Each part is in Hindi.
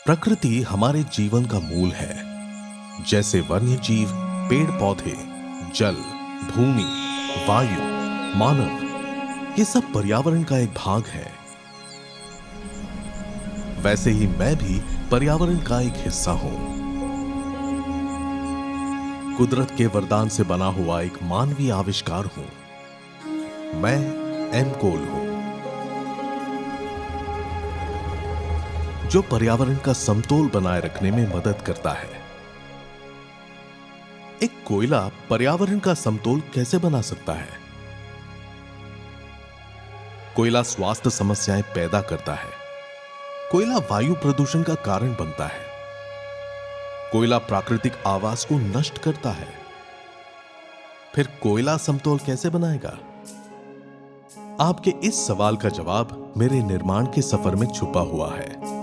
प्रकृति हमारे जीवन का मूल है। जैसे वन्य जीव, पेड़ पौधे, जल, भूमि, वायु, मानव, ये सब पर्यावरण का एक भाग है। वैसे ही मैं भी पर्यावरण का एक हिस्सा हूं। कुदरत के वरदान से बना हुआ एक मानवीय आविष्कार हूं। मैं एम कोल हूं, जो पर्यावरण का समतोल बनाए रखने में मदद करता है। एक कोयला पर्यावरण का समतोल कैसे बना सकता है? कोयला स्वास्थ्य समस्याएं पैदा करता है। कोयला वायु प्रदूषण का कारण बनता है। कोयला प्राकृतिक आवास को नष्ट करता है। फिर कोयला समतोल कैसे बनाएगा? आपके इस सवाल का जवाब मेरे निर्माण के सफर में छुपा हुआ है।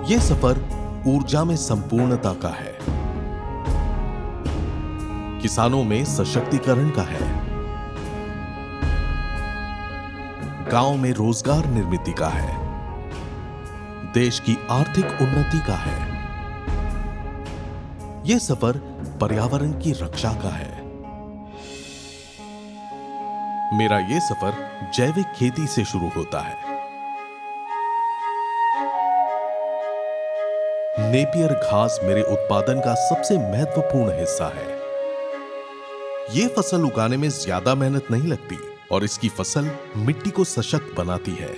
यह सफर ऊर्जा में संपूर्णता का है, किसानों में सशक्तिकरण का है, गांव में रोजगार निर्मित का है, देश की आर्थिक उन्नति का है। यह सफर पर्यावरण की रक्षा का है। मेरा यह सफर जैविक खेती से शुरू होता है। नेपियर घास मेरे उत्पादन का सबसे महत्वपूर्ण हिस्सा है। यह फसल उगाने में ज्यादा मेहनत नहीं लगती और इसकी फसल मिट्टी को सशक्त बनाती है।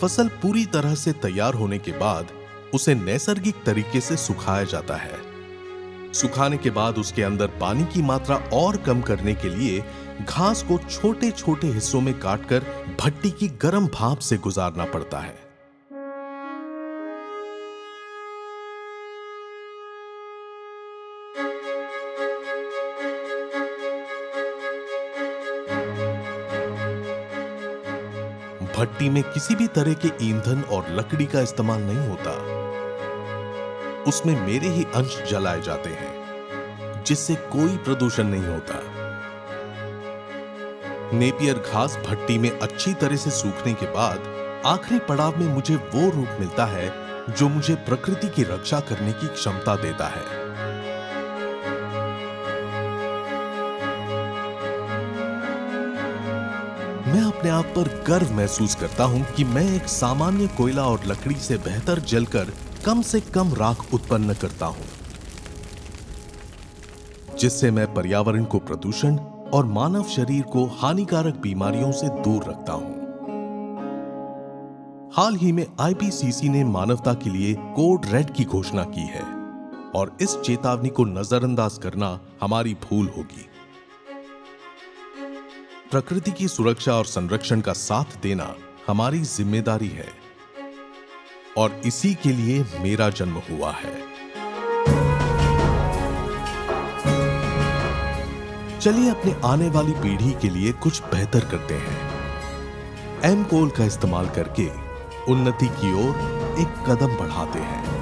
फसल पूरी तरह से तैयार होने के बाद उसे नैसर्गिक तरीके से सुखाया जाता है। सुखाने के बाद उसके अंदर पानी की मात्रा और कम करने के लिए घास को छोटे छोटे हिस्सों में काटकर भट्टी की गर्म भाप से गुजारना पड़ता है। भट्टी में किसी भी तरह के ईंधन और लकड़ी का इस्तेमाल नहीं होता। उसमें मेरे ही अंश जलाए जाते हैं, जिससे कोई प्रदूषण नहीं होता। नेपियर घास भट्टी में अच्छी तरह से सूखने के बाद आखिरी पड़ाव में मुझे वो रूप मिलता है जो मुझे प्रकृति की रक्षा करने की क्षमता देता है। मैं अपने आप पर गर्व महसूस करता हूं कि मैं एक सामान्य कोयला और लकड़ी से बेहतर जलकर कम से कम राख उत्पन्न करता हूं, जिससे मैं पर्यावरण को प्रदूषण और मानव शरीर को हानिकारक बीमारियों से दूर रखता हूं। हाल ही में आईपीसीसी ने मानवता के लिए कोड रेड की घोषणा की है और इस चेतावनी को नजरअंदाज करना हमारी भूल होगी। प्रकृति की सुरक्षा और संरक्षण का साथ देना हमारी जिम्मेदारी है और इसी के लिए मेरा जन्म हुआ है। चलिए अपने आने वाली पीढ़ी के लिए कुछ बेहतर करते हैं। एम कोल का इस्तेमाल करके उन्नति की ओर एक कदम बढ़ाते हैं।